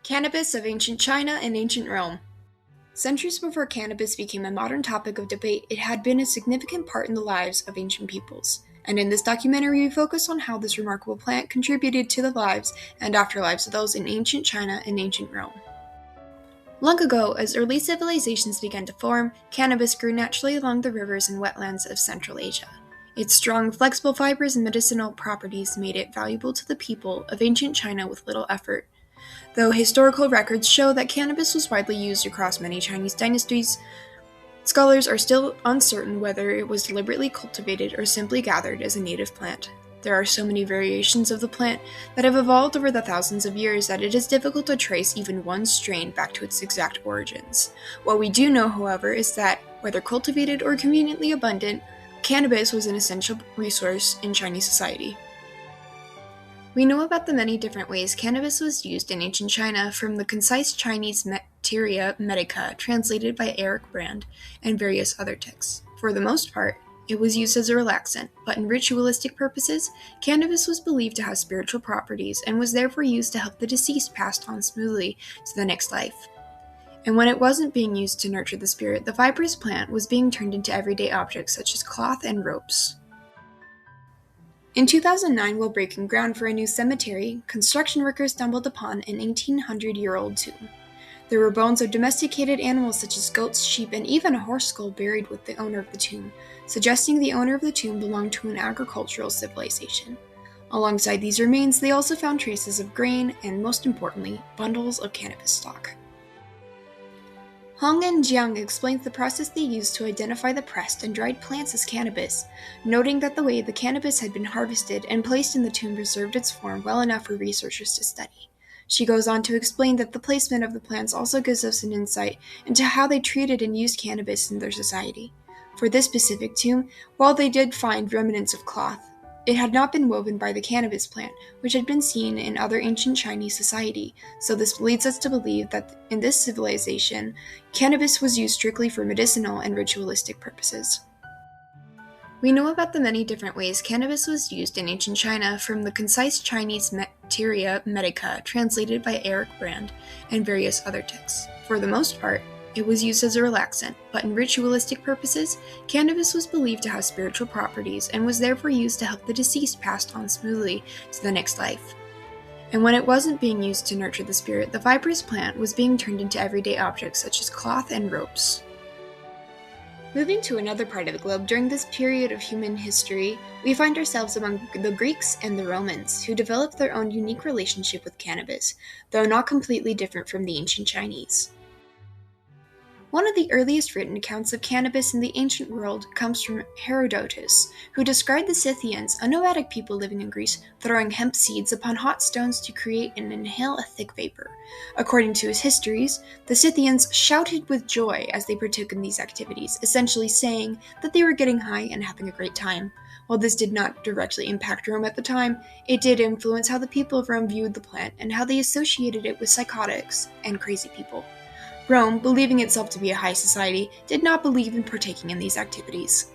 Cannabis of ancient China and ancient Rome. Centuries before cannabis became a modern topic of debate, it had been a significant part in the lives of ancient peoples. And in this documentary, we focus on how this remarkable plant contributed to the lives and afterlives of those in ancient China and ancient Rome. Long ago, as early civilizations began to form, cannabis grew naturally along the rivers and wetlands of Central Asia. Its strong, flexible fibers and medicinal properties made it valuable to the people of ancient China with little effort. Though historical records show that cannabis was widely used across many Chinese dynasties, scholars are still uncertain whether it was deliberately cultivated or simply gathered as a native plant. There are so many variations of the plant that have evolved over the thousands of years that it is difficult to trace even one strain back to its exact origins. What we do know, however, is that, whether cultivated or conveniently abundant, cannabis was an essential resource in Chinese society. We know about the many different ways cannabis was used in ancient China, from the concise Chinese Materia Medica translated by Eric Brand and various other texts. For the most part, it was used as a relaxant, but in ritualistic purposes, cannabis was believed to have spiritual properties and was therefore used to help the deceased pass on smoothly to the next life. And when it wasn't being used to nurture the spirit, the fibrous plant was being turned into everyday objects such as cloth and ropes. In 2009, while breaking ground for a new cemetery, construction workers stumbled upon an 1,800-year-old tomb. There were bones of domesticated animals such as goats, sheep, and even a horse skull buried with the owner of the tomb, suggesting the owner of the tomb belonged to an agricultural civilization. Alongside these remains, they also found traces of grain and, most importantly, bundles of cannabis stalk. Hong and Jiang explains the process they used to identify the pressed and dried plants as cannabis, noting that the way the cannabis had been harvested and placed in the tomb preserved its form well enough for researchers to study. She goes on to explain that the placement of the plants also gives us an insight into how they treated and used cannabis in their society. For this specific tomb, while they did find remnants of cloth, it had not been woven by the cannabis plant, which had been seen in other ancient Chinese society, so this leads us to believe that in this civilization, cannabis was used strictly for medicinal and ritualistic purposes. We know about the many different ways cannabis was used in ancient China, from the concise Chinese Materia Medica translated by Eric Brand and various other texts. For the most part, it was used as a relaxant, but in ritualistic purposes, cannabis was believed to have spiritual properties and was therefore used to help the deceased pass on smoothly to the next life. And when it wasn't being used to nurture the spirit, the fibrous plant was being turned into everyday objects such as cloth and ropes. Moving to another part of the globe, during this period of human history, we find ourselves among the Greeks and the Romans, who developed their own unique relationship with cannabis, though not completely different from the ancient Chinese. One of the earliest written accounts of cannabis in the ancient world comes from Herodotus, who described the Scythians, a nomadic people living in Greece, throwing hemp seeds upon hot stones to create and inhale a thick vapor. According to his histories, the Scythians shouted with joy as they partook in these activities, essentially saying that they were getting high and having a great time. While this did not directly impact Rome at the time, it did influence how the people of Rome viewed the plant and how they associated it with psychotics and crazy people. Rome, believing itself to be a high society, did not believe in partaking in these activities.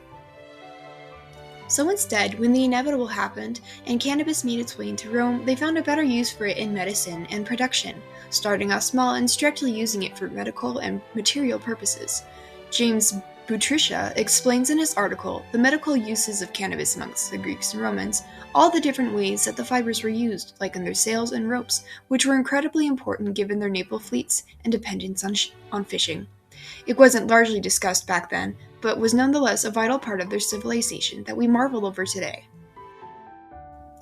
So instead, when the inevitable happened, and cannabis made its way into Rome, they found a better use for it in medicine and production, starting off small and strictly using it for medical and material purposes. James Buttricia explains in his article the medical uses of cannabis amongst the Greeks and Romans, all the different ways that the fibers were used, like in their sails and ropes, which were incredibly important given their naval fleets and dependence on fishing. It wasn't largely discussed back then, but was nonetheless a vital part of their civilization that we marvel over today.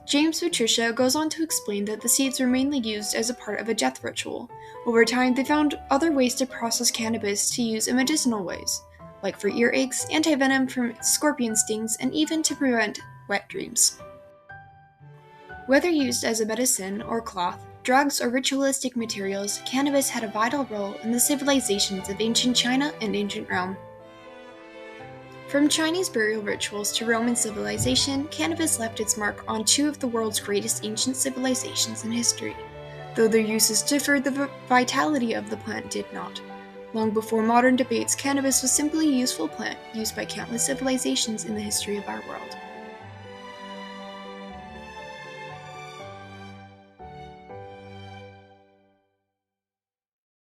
James Buttricia goes on to explain that the seeds were mainly used as a part of a death ritual. Over time, they found other ways to process cannabis to use in medicinal ways, like for earaches, anti-venom from scorpion stings, and even to prevent wet dreams. Whether used as a medicine or cloth, drugs, or ritualistic materials, cannabis had a vital role in the civilizations of ancient China and ancient Rome. From Chinese burial rituals to Roman civilization, cannabis left its mark on two of the world's greatest ancient civilizations in history. Though their uses differed, the vitality of the plant did not. Long before modern debates, cannabis was simply a useful plant used by countless civilizations in the history of our world.